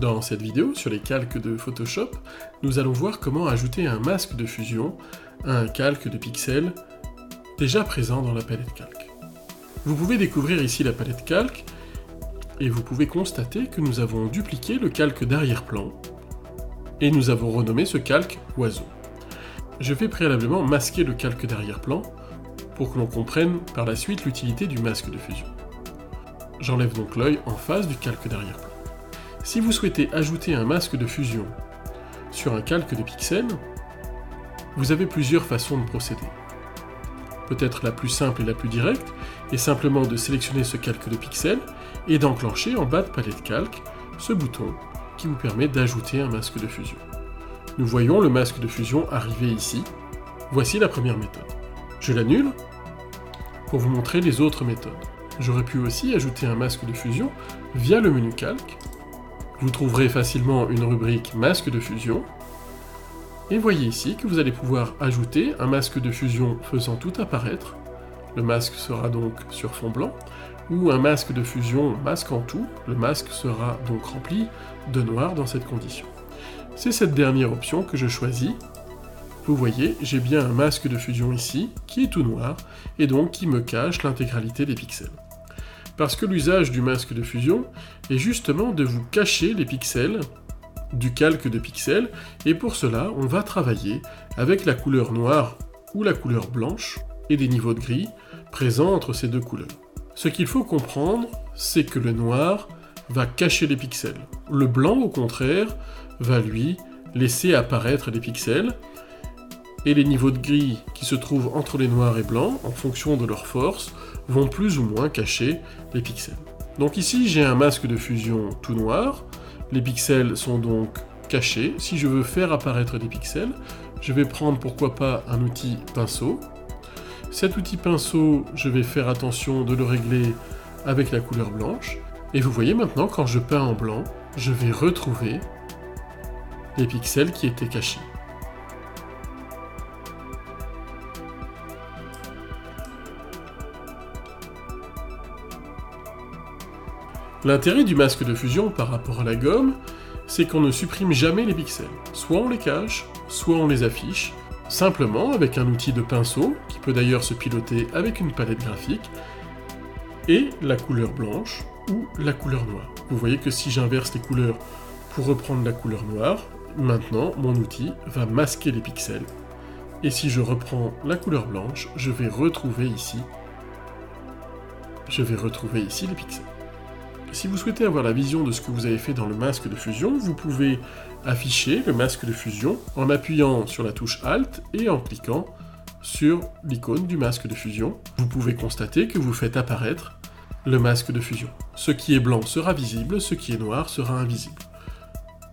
Dans cette vidéo sur les calques de Photoshop, nous allons voir comment ajouter un masque de fusion à un calque de pixels déjà présent dans la palette calque. Vous pouvez découvrir ici la palette calque et vous pouvez constater que nous avons dupliqué le calque d'arrière-plan et nous avons renommé ce calque oiseau. Je vais préalablement masquer le calque d'arrière-plan pour que l'on comprenne par la suite l'utilité du masque de fusion. J'enlève donc l'œil en face du calque d'arrière-plan. Si vous souhaitez ajouter un masque de fusion sur un calque de pixels, vous avez plusieurs façons de procéder. Peut-être la plus simple et la plus directe est simplement de sélectionner ce calque de pixels et d'enclencher en bas de palette calque ce bouton qui vous permet d'ajouter un masque de fusion. Nous voyons le masque de fusion arriver ici. Voici la première méthode. Je l'annule pour vous montrer les autres méthodes. J'aurais pu aussi ajouter un masque de fusion via le menu calque. Vous trouverez facilement une rubrique masque de fusion. Et voyez ici que vous allez pouvoir ajouter un masque de fusion faisant tout apparaître. Le masque sera donc sur fond blanc. Ou un masque de fusion masque en tout. Le masque sera donc rempli de noir dans cette condition. C'est cette dernière option que je choisis. Vous voyez, j'ai bien un masque de fusion ici, qui est tout noir, et donc qui me cache l'intégralité des pixels. Parce que l'usage du masque de fusion est justement de vous cacher les pixels du calque de pixels, et pour cela, on va travailler avec la couleur noire ou la couleur blanche, et des niveaux de gris présents entre ces deux couleurs. Ce qu'il faut comprendre, c'est que le noir va cacher les pixels. Le blanc, au contraire, va lui laisser apparaître les pixels, et les niveaux de gris qui se trouvent entre les noirs et blancs, en fonction de leur force, vont plus ou moins cacher les pixels. Donc ici, j'ai un masque de fusion tout noir, les pixels sont donc cachés. Si je veux faire apparaître des pixels, je vais prendre pourquoi pas un outil pinceau. Cet outil pinceau, je vais faire attention de le régler avec la couleur blanche, et vous voyez maintenant, quand je peins en blanc, je vais retrouver les pixels qui étaient cachés. L'intérêt du masque de fusion par rapport à la gomme, c'est qu'on ne supprime jamais les pixels. Soit on les cache, soit on les affiche, simplement avec un outil de pinceau, qui peut d'ailleurs se piloter avec une palette graphique, et la couleur blanche ou la couleur noire. Vous voyez que si j'inverse les couleurs pour reprendre la couleur noire, maintenant mon outil va masquer les pixels. Et si je reprends la couleur blanche, je vais retrouver ici les pixels. Si vous souhaitez avoir la vision de ce que vous avez fait dans le masque de fusion, vous pouvez afficher le masque de fusion en appuyant sur la touche Alt et en cliquant sur l'icône du masque de fusion. Vous pouvez constater que vous faites apparaître le masque de fusion. Ce qui est blanc sera visible, ce qui est noir sera invisible.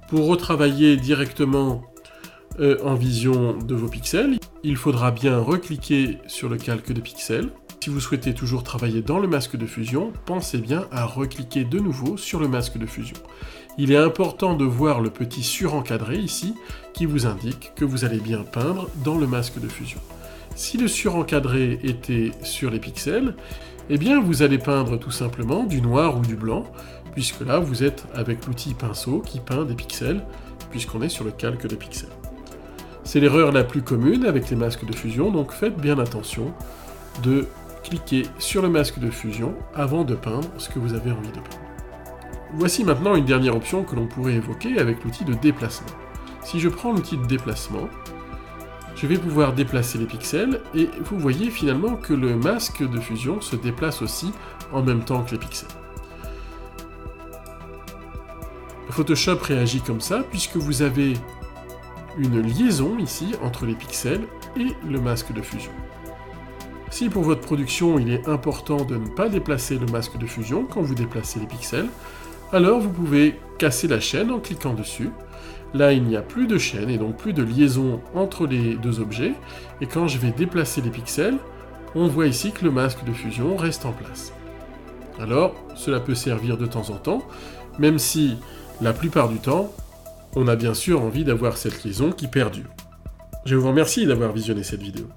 Pour retravailler directement en vision de vos pixels, il faudra bien recliquer sur le calque de pixels. Si vous souhaitez toujours travailler dans le masque de fusion, pensez bien à recliquer de nouveau sur le masque de fusion. Il est important de voir le petit surencadré ici, qui vous indique que vous allez bien peindre dans le masque de fusion. Si le surencadré était sur les pixels, eh bien vous allez peindre tout simplement du noir ou du blanc, puisque là vous êtes avec l'outil pinceau qui peint des pixels, puisqu'on est sur le calque de pixels. C'est l'erreur la plus commune avec les masques de fusion, donc faites bien attention de cliquez sur le masque de fusion avant de peindre ce que vous avez envie de peindre. Voici maintenant une dernière option que l'on pourrait évoquer avec l'outil de déplacement. Si je prends l'outil de déplacement, je vais pouvoir déplacer les pixels et vous voyez finalement que le masque de fusion se déplace aussi en même temps que les pixels. Photoshop réagit comme ça puisque vous avez une liaison ici entre les pixels et le masque de fusion. Si pour votre production il est important de ne pas déplacer le masque de fusion quand vous déplacez les pixels, alors vous pouvez casser la chaîne en cliquant dessus. Là il n'y a plus de chaîne et donc plus de liaison entre les deux objets, et quand je vais déplacer les pixels, on voit ici que le masque de fusion reste en place. Alors cela peut servir de temps en temps, même si la plupart du temps, on a bien sûr envie d'avoir cette liaison qui perdure. Je vous remercie d'avoir visionné cette vidéo.